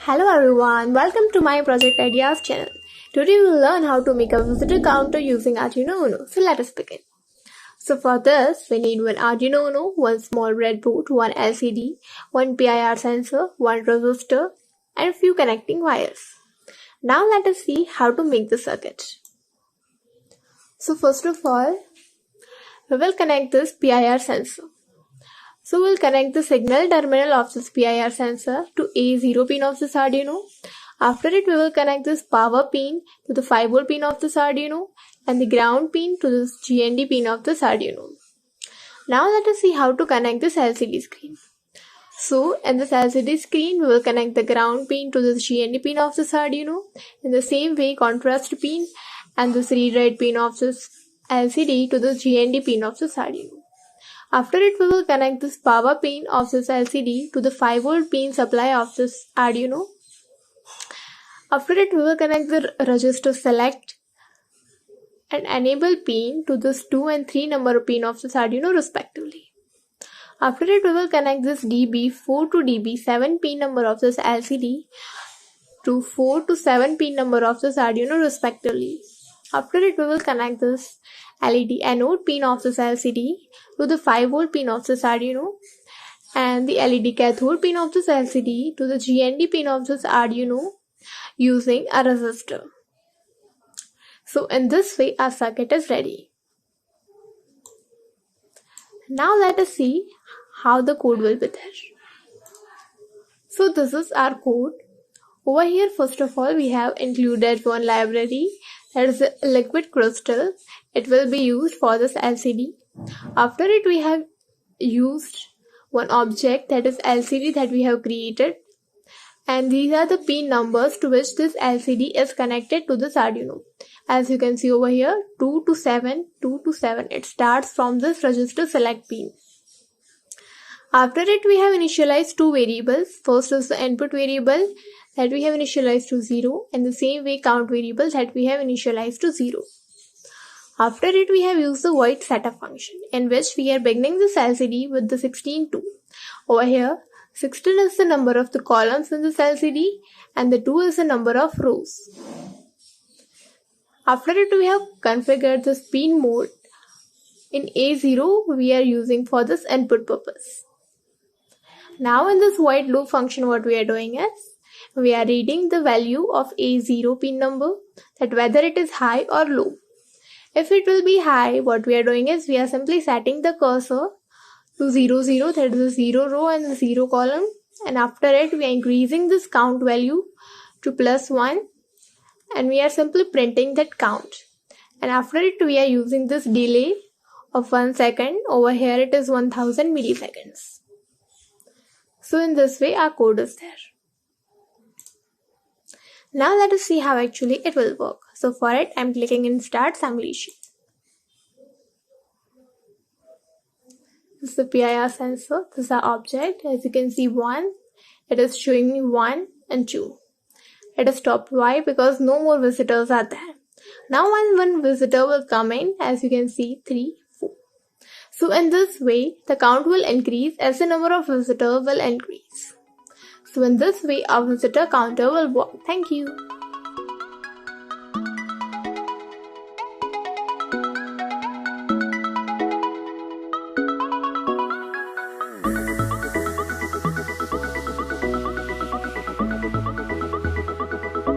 Hello everyone, welcome to my Project Ideas channel. Today we will learn how to make a visitor counter using Arduino Uno. So let us begin. So for this, we need one Arduino Uno, one small breadboard, one LCD, one PIR sensor, one resistor, and a few connecting wires. Now let us see how to make the circuit. So first of all, we will connect this PIR sensor. So we'll connect the signal terminal of this PIR sensor to A0 pin of this Arduino. After it, we will connect this power pin to the 5V pin of this Arduino and the ground pin to this GND pin of this Arduino. Now let us see how to connect this LCD screen. So in this LCD screen, we will connect the ground pin to this GND pin of this Arduino. In the same way, contrast pin and this read-write pin of this LCD to the GND pin of this Arduino. After it, we will connect this power pin of this LCD to the 5V pin supply of this Arduino. After it, we will connect the register select and enable pin to this 2 and 3 number pin of this Arduino respectively. After it, we will connect this DB4 to DB7 pin number of this LCD to 4 to 7 pin number of this Arduino respectively. After it, we will connect this LED anode pin of this LCD to the 5V pin of this Arduino and the LED cathode pin of this LCD to the GND pin of this Arduino using a resistor. So in this way, our circuit is ready. Now let us see how the code will be there. So this is our code. Over here, first of all, we have included one library, that is a liquid crystal. It will be used for this LCD. After it, we have used one object, that is LCD, that we have created. And these are the pin numbers to which this LCD is connected to this Arduino. As you can see over here, 2 to 7, 2 to 7. It starts from this register select pin. After it, we have initialized two variables. First is the input variable that we have initialized to 0, and the same way count variable that we have initialized to 0. After it, we have used the void setup function, in which we are beginning this LCD with the 16 2. Over here, 16 is the number of the columns in this LCD and the 2 is the number of rows. After it, we have configured the pin mode. In A0, we are using for this input purpose. Now in this void loop function, what we are doing is, we are reading the value of A0 pin number, that whether it is high or low. If it will be high, what we are doing is, we are simply setting the cursor to 0 0, that is the 0 row and the 0 column, and after it, we are increasing this count value to +1 and we are simply printing that count. And after it, we are using this delay of 1 second. Over here it is 1000 milliseconds. So in this way, our code is there. Now let us see how actually it will work. So for it, I am clicking in Start Simulation. This is the PIR sensor. This is our object. As you can see, 1. It is showing me 1 and 2. It is stopped. Why? Because no more visitors are there. Now one visitor will come in. As you can see, 3, 4. So in this way, the count will increase as the number of visitors will increase. So in this way, our visitor counter will work. Thank you.